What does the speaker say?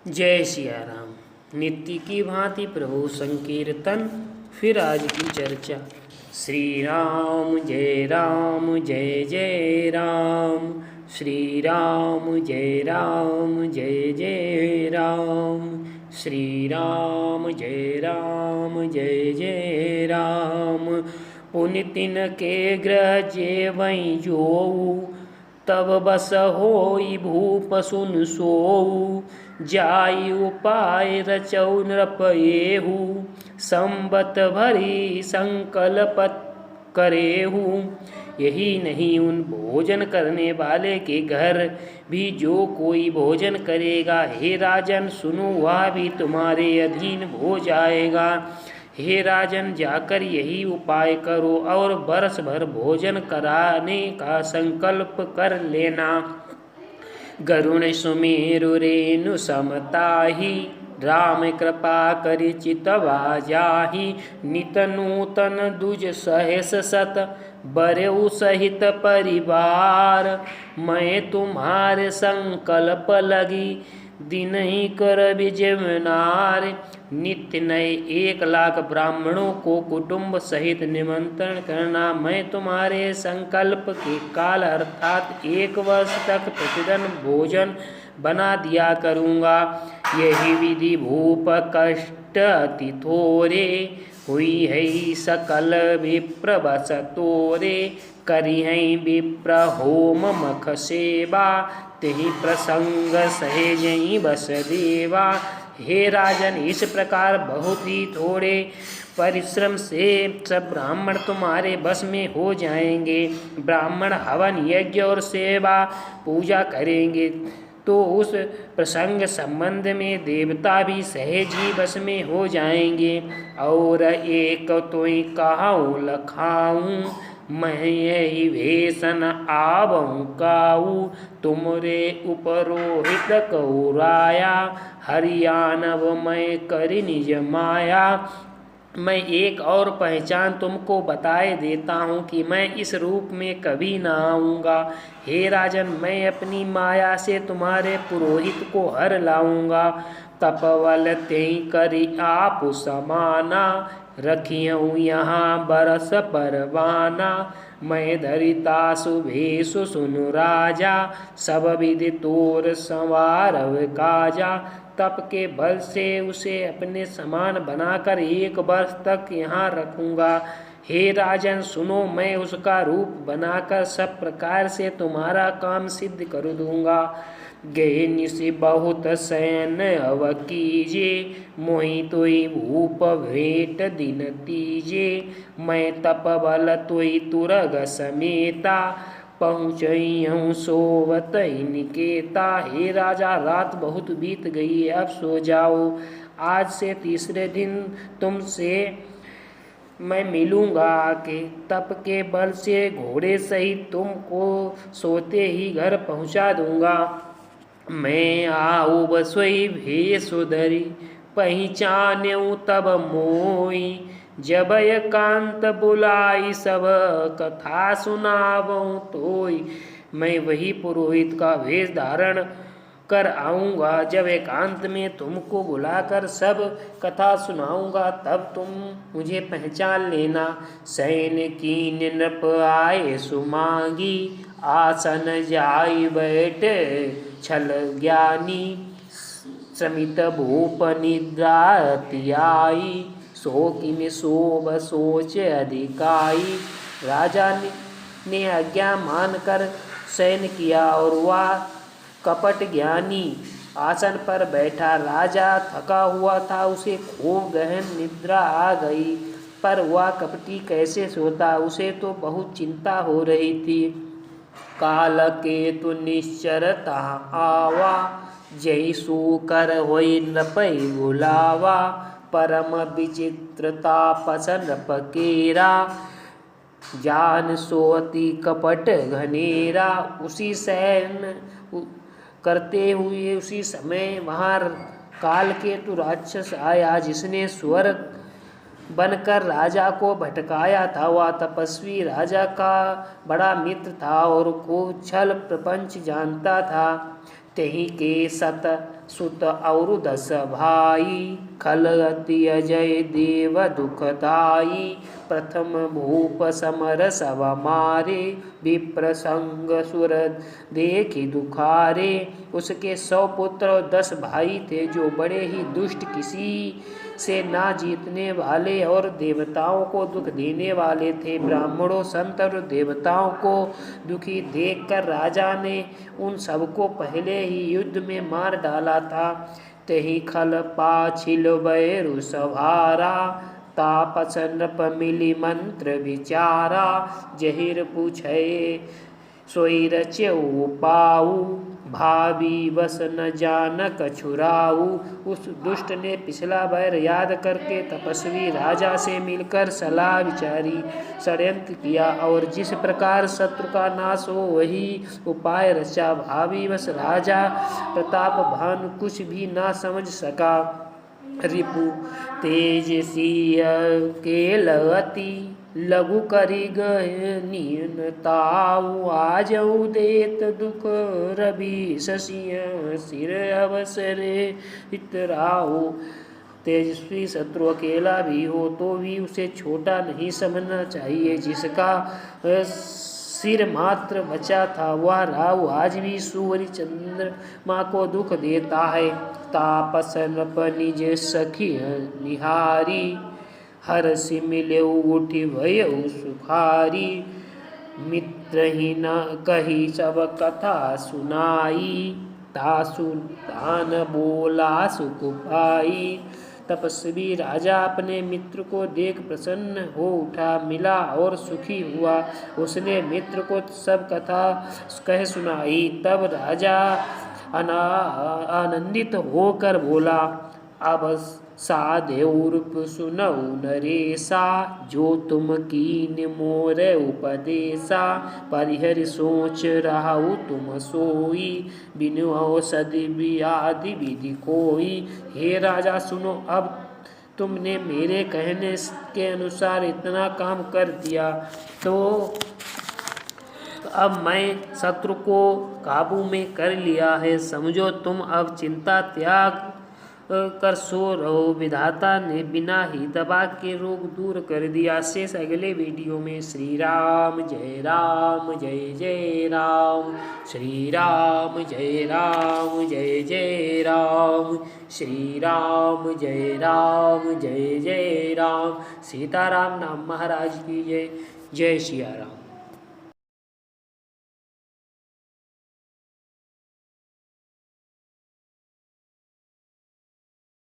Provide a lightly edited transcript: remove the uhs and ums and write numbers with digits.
जय सिया राम। नित्य की भांति प्रभु संकीर्तन, फिर आज की चर्चा। श्री राम जय राम जय जय राम, श्री राम जय राम जय जय राम, श्री राम जय राम जय जय राम। पुनि तिन के ग्रह जेवै जोऊ, तब बस होई भूप सुन सोऊ। जाई उपाय रचौ नृपयेहु, संबत भरी संकल्प करेहु। यही नहीं, उन भोजन करने वाले के घर भी जो कोई भोजन करेगा, हे राजन सुनो, वह भी तुम्हारे अधीन हो जाएगा। हे राजन, जाकर यही उपाय करो और बरस भर भोजन कराने का संकल्प कर लेना। गरुण सुमेरु रेणु समताही, राम कृपा करि चितवा जाहि। नित नूतन दुज सहस सत, बरऊ सहित परिवार। मैं तुम्हारे संकल्प लगी, दिन ही कर विजयनार। नित्य नए 1,00,000 ब्राह्मणों को कुटुंब सहित निमंत्रण करना। मैं तुम्हारे संकल्प के काल अर्थात 1 वर्ष तक प्रतिदिन भोजन बना दिया करूँगा। यही विधि भूप कष्ट अति थोरे, हुई है सकल विप्र बस तोरे। करी है विप्र होम मख सेवा, तेहि प्रसंग सहजहि बस देवा। हे राजन, इस प्रकार बहुत ही थोड़े परिश्रम से सब ब्राह्मण तुम्हारे बस में हो जाएंगे। ब्राह्मण हवन यज्ञ और सेवा पूजा करेंगे तो उस प्रसंग संबंध में देवता भी सहज ही बस में हो जाएंगे। और एक तोई कहाऊँ लखाऊँ, मैं यही भेषन आवऊँ काऊ। तुमरे उपरोहित कौराया, हरियाणव मैं करि निज माया। मैं एक और पहचान तुमको बताए देता हूँ कि मैं इस रूप में कभी ना आऊँगा। हे राजन, मैं अपनी माया से तुम्हारे पुरोहित को हर लाऊंगा। तपवल तेई करी आप समाना, रखियऊँ यहाँ बरस परवाना। मैं धरिता सुभेशु सुनु राजा, सब विधि तोर संवारव काजा। तप के बल से उसे अपने समान बनाकर 1 वर्ष तक यहाँ रखूँगा। हे राजन सुनो, मैं उसका रूप बनाकर सब प्रकार से तुम्हारा काम सिद्ध कर दूँगा। गए निशि बहुत शयन अव कीजे, मोहि तोई भूप भेंट दिन तीजे। मैं तप बल तोई तुरग समेता, पहुँचई सोवत निकेता। हे राजा, रात बहुत बीत गई है, अब सो जाओ। आज से तीसरे दिन तुमसे मैं मिलूँगा आके। तप के बल से घोड़े सहित तुमको सोते ही घर पहुँचा दूँगा। मैं आऊ बसोई भेषु धरि, पहिचान्यऊ तब मोई। जब एकांत बुलाई सब, कथा सुनावऊँ तोई। मैं वही पुरोहित का वेश धारण कर आऊँगा। जब एकांत में तुमको बुलाकर सब कथा सुनाऊँगा, तब तुम मुझे पहचान लेना। सैन कीन नृप आए सुमांगी, आसन जाई बैठ छल ज्ञानी। समित भूप निद्रा अति आई, शोकिन शोभ सोच अधिकाई। राजा ने आज्ञा मानकर शयन किया और वह कपट ज्ञानी आसन पर बैठा। राजा थका हुआ था, उसे खूब गहन निद्रा आ गई, पर वह कपटी कैसे सोता, उसे तो बहुत चिंता हो रही थी। काल केतु निश्चरता आवा, जय सूकर होई नृपै बुलावा। परम विचित्रता पसन पकेरा, जान सोती कपट घनेरा। उसी शयन करते हुए उसी समय वहाँ कालकेतु राक्षस आया, जिसने स्वर बनकर राजा को भटकाया था। वह तपस्वी राजा का बड़ा मित्र था और खूब छल प्रपंच जानता था। तेहि के सत सुत और 10 भाई, खल अति अजय देव दुखदाई। प्रथम भूप समर सब मारे, विप्र संग सुर देखी दुखारे। उसके 100 पुत्र और 10 भाई थे, जो बड़े ही दुष्ट, किसी से ना जीतने वाले और देवताओं को दुख देने वाले थे। ब्राह्मणों, संत और देवताओं को दुखी देखकर राजा ने उन सबको पहले ही युद्ध में मार डाला था। तही खल पाछिल बैरु सभारा, तापस नृप मिली मंत्र विचारा। जहिर पूछे सोई रचेऊ पाऊ, भावी बस न जान कछुराऊ। उस दुष्ट ने पिछला बैर याद करके तपस्वी राजा से मिलकर सलाह विचारी, षड्यंत्र किया और जिस प्रकार शत्रु का नाश हो वही उपाय रचा। भावी बस राजा प्रताप भानु कुछ भी ना समझ सका। रिपु तेज सिय केलवती, लघु करी गए नीनताऊ। आजऊ देत दुख रवि शशिय, सिर अवसरे इतराऊ। तेजस्वी शत्रु अकेला भी हो तो भी उसे छोटा नहीं समझना चाहिए। जिसका सिर मात्र बचा था वह राहु आज भी सूर्य चंद्रमा को दुख देता है। तापस नृप निज सखी निहारी, हर सि मिलेऊ उठी भयऊ सुखारी। मित्र ही न कही सब कथा सुनाई, तासु तान बोला सुख पाई। तपस्वी राजा अपने मित्र को देख प्रसन्न हो उठा, मिला और सुखी हुआ। उसने मित्र को सब कथा कह सुनाई। तब राजा आनंदित होकर बोला, अब साधेउर्प सुनऊ नरेसा, जो तुम कीन मोर उपदेशा। परिहर सोच रहु तुम सोई, बिनु औषधि व्याधि विधि कोई। हे राजा सुनो, अब तुमने मेरे कहने के अनुसार इतना काम कर दिया तो अब मैं शत्रु को काबू में कर लिया है। समझो तुम अब चिंता त्याग कर सो रहो। विधाता ने बिना ही दबा के रोग दूर कर दिया। शेष अगले वीडियो में। श्री राम जय राम जय जय राम, श्री राम जय राम जय जय राम, श्री राम जय राम जय जय राम। सीताराम नाम महाराज की जय। जय सिया राम।